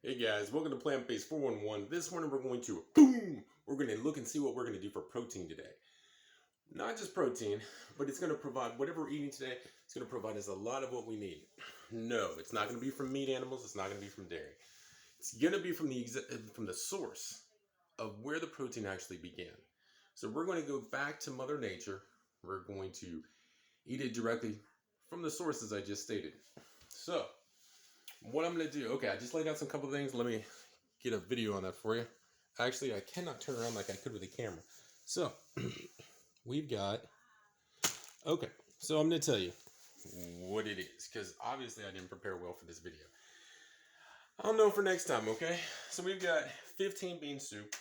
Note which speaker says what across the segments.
Speaker 1: Hey guys, welcome to Plantbased 411. This morning we're going to we're going to look and see what we're going to do for protein today. Not just protein, but it's going to provide whatever we're eating today. It's going to provide us a lot of what we need. No, it's not going to be from meat animals. It's not going to be from dairy. It's going to be from the source of where the protein actually began. So we're going to go back to Mother Nature. We're going to eat it directly from the sources I just stated. So what I'm going to do, okay, I just laid out some couple things. Let me get a video on that for you. Actually, I cannot turn around like I could with the camera. So, we've got, okay, so I'm going to tell you what it is, because obviously I didn't prepare well for this video. I'll know for next time, okay? So we've got 15 bean soup.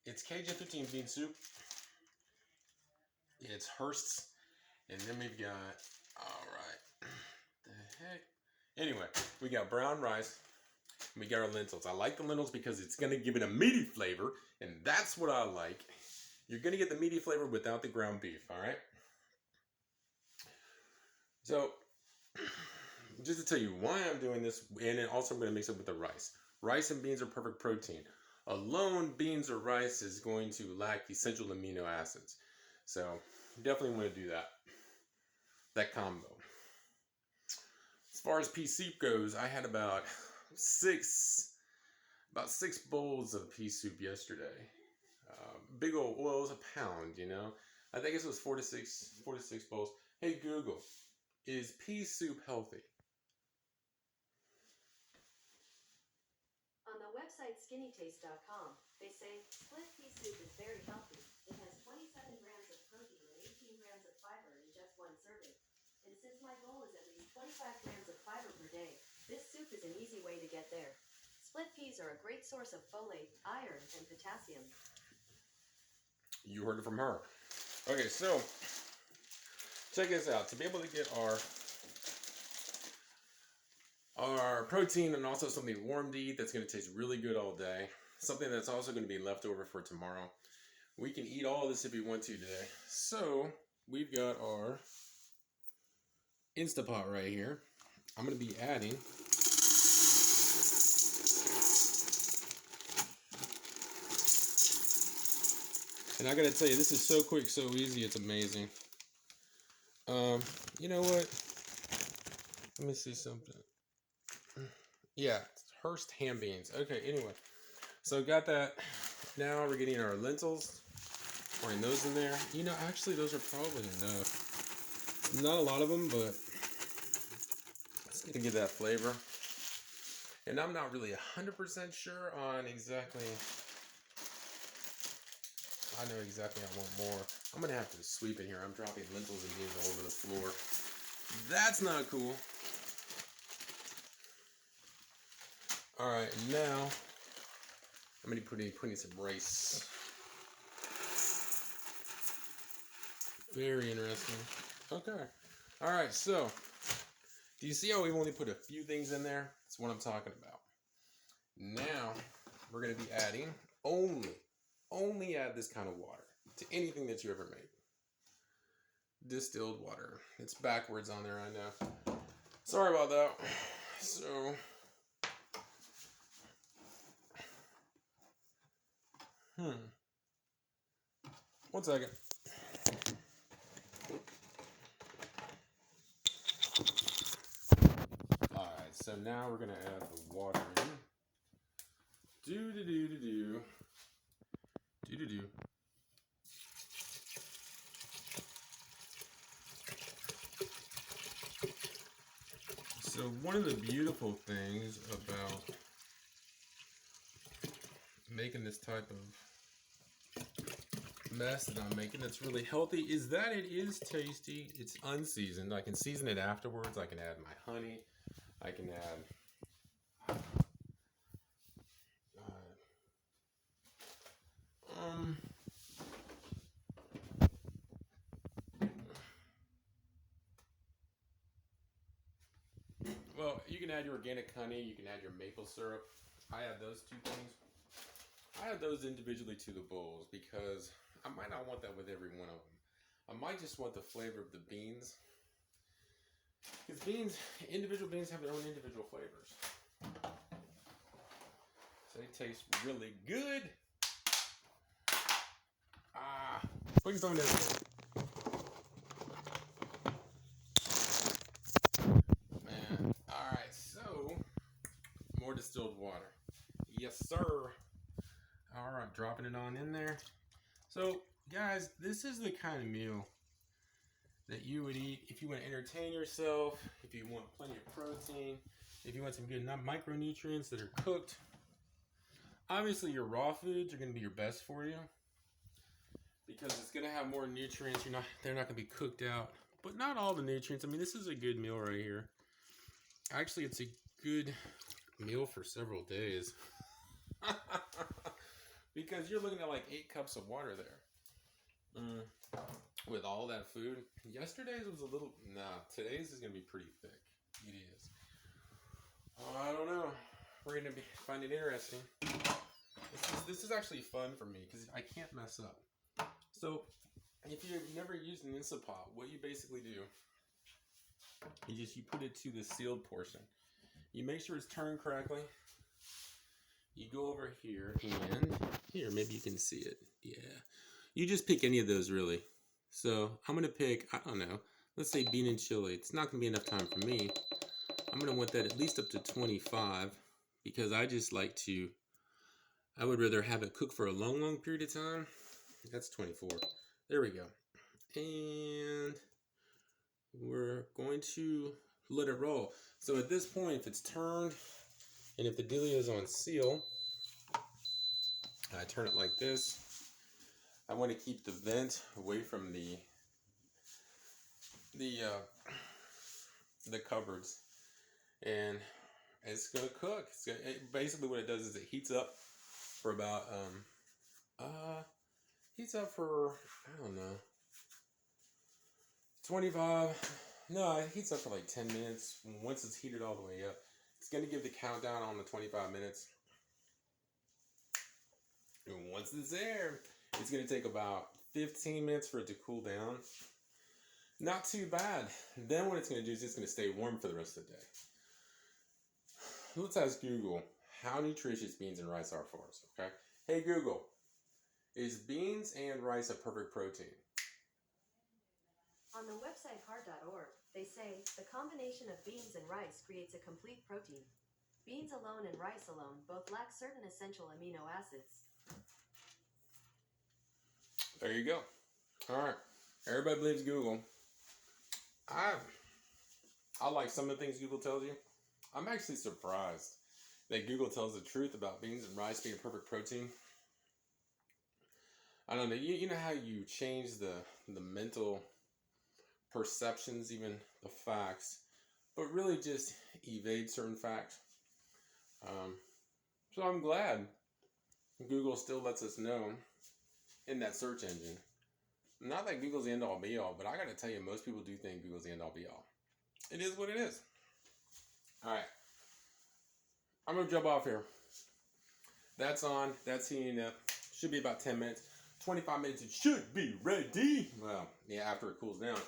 Speaker 1: It's Cajun 15 bean soup. It's Hearst's. And then we've got, alright, the heck? Anyway, we got brown rice. We got our lentils. I like the lentils because it's going to give it a meaty flavor, and that's what I like. You're going to get the meaty flavor without the ground beef, all right? So, just to tell you why I'm doing this, and then also I'm going to mix it with the rice. Rice and beans are perfect protein. Alone, beans or rice is going to lack essential amino acids. So, definitely want to do that combo. As far as pea soup goes, I had about six bowls of pea soup yesterday. Big old oil's a pound, you know. I think it was 4 to 6 bowls. Hey Google, is pea soup healthy?
Speaker 2: On the website skinnytaste.com, they say split pea soup is very healthy. It has 27 grams of protein and 18 grams of fiber in just one serving. And since my goal is at least 25 grams of fiber per day, this soup is an easy way to get there. Split peas are a great source of folate, iron, and potassium.
Speaker 1: You heard it from her. Okay, so check this out. To be able to get our protein and also something warm to eat that's going to taste really good all day, something that's also going to be left over for tomorrow, we can eat all this if we want to today. So we've got our Instapot right here. I'm going to be adding and I got to tell you, this is so quick, so easy, it's amazing. You know what? Let me see something. Yeah, Hearst ham beans. Okay, anyway. So got that. Now we're getting our lentils. Pouring those in there. You know, actually those are probably enough. Not a lot of them, but it's going to give that flavor. And I'm not really 100% sure on exactly. I know exactly I want more. I'm going to have to sweep it here. I'm dropping lentils and beans all over the floor. That's not cool. Alright, now I'm going to be putting some rice. Very interesting. Okay. Alright, so do you see how we've only put a few things in there? That's what I'm talking about. Now we're going to be adding only add this kind of water to anything that you ever make. Distilled water. It's backwards on there, I know. Sorry about that. So one second. Alright, so now we're going to add the water in. Do-do-do-do-do. Do-do-do. So one of the beautiful things about making this type of mess that I'm making that's really healthy is that it is tasty. It's unseasoned. I can season it afterwards. I can add my honey. I can add well, you can add your organic honey. You can add your maple syrup. I add those two things. I add those individually to the bowls because I might not want that with every one of them. I might just want the flavor of the beans. Because individual beans have their own individual flavors. They taste really good. Putting some of this. Man. Alright, so more distilled water. Yes, sir. Alright, dropping it on in there. So, guys, this is the kind of meal that you would eat if you want to entertain yourself, if you want plenty of protein, if you want some good micronutrients that are cooked. Obviously, your raw foods are going to be your best for you because it's going to have more nutrients. They're not going to be cooked out, but not all the nutrients. I mean, this is a good meal right here. Actually, it's a good meal for several days because you're looking at like 8 cups of water there. With all that food. Yesterday's was a little... Nah, today's is going to be pretty thick. It is. I don't know. We're going to find it interesting. This is actually fun for me because I can't mess up. So, if you've never used an Instant Pot, what you basically do, you put it to the sealed portion. You make sure it's turned correctly. You go over here and... Here, maybe you can see it. Yeah. You just pick any of those, really. So, I'm going to pick, I don't know, let's say bean and chili. It's not going to be enough time for me. I'm going to want that at least up to 25 because I just like to, I would rather have it cook for a long, long period of time. That's 24. There we go. And we're going to let it roll. So, at this point, if it's turned and if the dealio is on seal, I turn it like this. I want to keep the vent away from the cupboards, and it's gonna cook. Basically, what it does is it heats up for about I don't know 25. No, it heats up for like 10 minutes. Once it's heated all the way up, it's gonna give the countdown on the 25 minutes. And once it's there, it's going to take about 15 minutes for it to cool down. Not too bad. Then what it's going to do is it's going to stay warm for the rest of the day. Let's ask Google how nutritious beans and rice are for us, okay? Hey Google, is beans and rice a perfect protein?
Speaker 2: On the website hard.org, they say the combination of beans and rice creates a complete protein. Beans alone and rice alone both lack certain essential amino acids.
Speaker 1: There you go. All right. Everybody believes Google. I like some of the things Google tells you. I'm actually surprised that Google tells the truth about beans and rice being a perfect protein. I don't know. You know how you change the mental perceptions, even the facts, but really just evade certain facts. So I'm glad Google still lets us know in that search engine. Not that Google's the end all be all, but I gotta tell you, most people do think Google's the end all be all. It is what it is. Alright. I'm gonna jump off here. That's on. That's heating up. Should be about 10 minutes. 25 minutes, it should be ready. Well, yeah, after it cools down.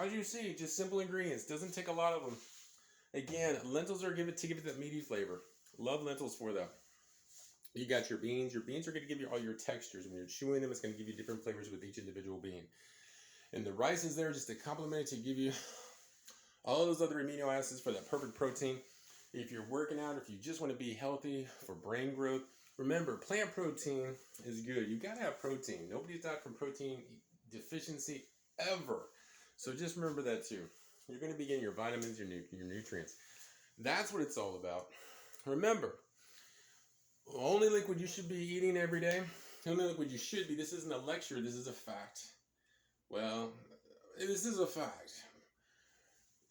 Speaker 1: As you see, just simple ingredients. Doesn't take a lot of them. Again, lentils are given to give it that meaty flavor. Love lentils for that. You got your beans. Your beans are going to give you all your textures. When you're chewing them, it's going to give you different flavors with each individual bean. And the rice is there just to complement it, to give you all those other amino acids for that perfect protein. If you're working out, if you just want to be healthy for brain growth, remember, plant protein is good. You got to have protein. Nobody's died from protein deficiency ever. So just remember that too. You're going to be getting your vitamins, your nutrients. That's what it's all about. Remember, only liquid you should be eating every day. Only liquid you should be. This isn't a lecture. This is a fact. Well, this is a fact.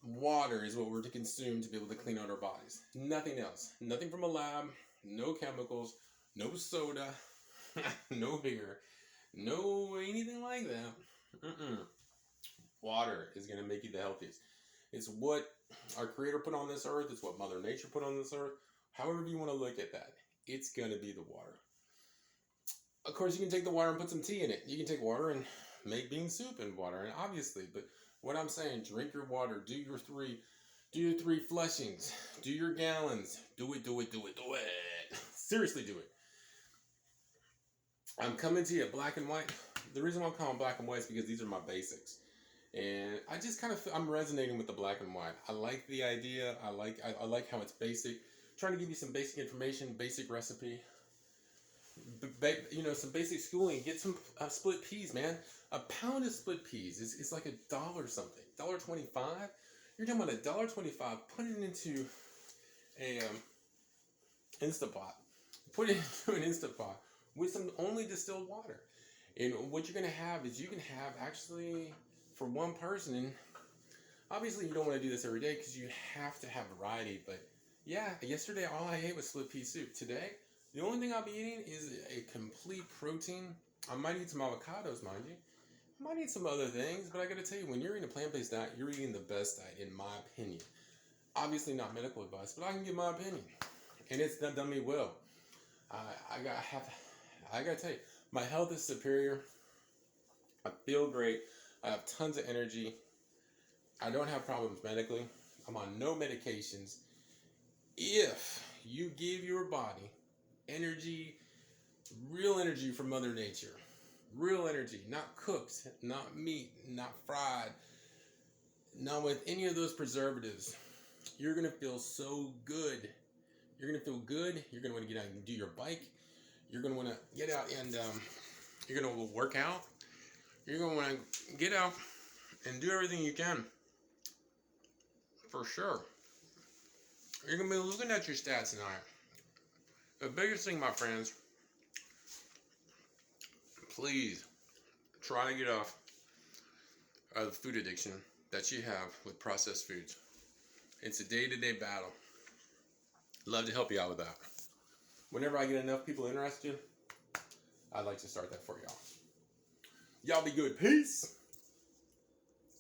Speaker 1: Water is what we're to consume to be able to clean out our bodies. Nothing else. Nothing from a lab. No chemicals. No soda. No beer. No anything like that. Water is going to make you the healthiest. It's what our Creator put on this earth. It's what Mother Nature put on this earth. However you want to look at that, it's going to be the water. Of course, you can take the water and put some tea in it. You can take water and make bean soup in water, and obviously, but what I'm saying, drink your water. Do your three flushings. Do your gallons. Do it. Seriously do it. I'm coming to you at black and white. The reason why I'm calling black and white is because these are my basics. And I just kind of feel I'm resonating with the black and white. I like the idea. I like how it's basic. Trying to give you some basic information, basic recipe. Some basic schooling. Get some split peas, man. A pound of split peas is like $1 something. $1.25. You're talking about $1.25. Put it into a Instapot. Put it into an Instapot with some only distilled water. And what you're gonna have is you can have actually for one person. And obviously you don't want to do this every day because you have to have variety. But yeah, yesterday all I ate was split pea soup. Today, the only thing I'll be eating is a complete protein. I might eat some avocados, mind you. I might eat some other things, but I gotta tell you, when you're eating a plant-based diet, you're eating the best diet, in my opinion. Obviously not medical advice, but I can give my opinion. And it's done me well. I gotta tell you, my health is superior. I feel great. I have tons of energy. I don't have problems medically. I'm on no medications. If you give your body energy, real energy from Mother Nature, real energy, not cooked, not meat, not fried, not with any of those preservatives, you're going to feel so good. You're going to feel good. You're going to want to get out and do your bike. You're going to want to get out and you're going to work out. You're going to want to get out and do everything you can. For sure. You're going to be looking at your stats tonight. The biggest thing, my friends, please try to get off of the food addiction that you have with processed foods. It's a day-to-day battle. Love to help you out with that. Whenever I get enough people interested, I'd like to start that for y'all. Y'all be good. Peace.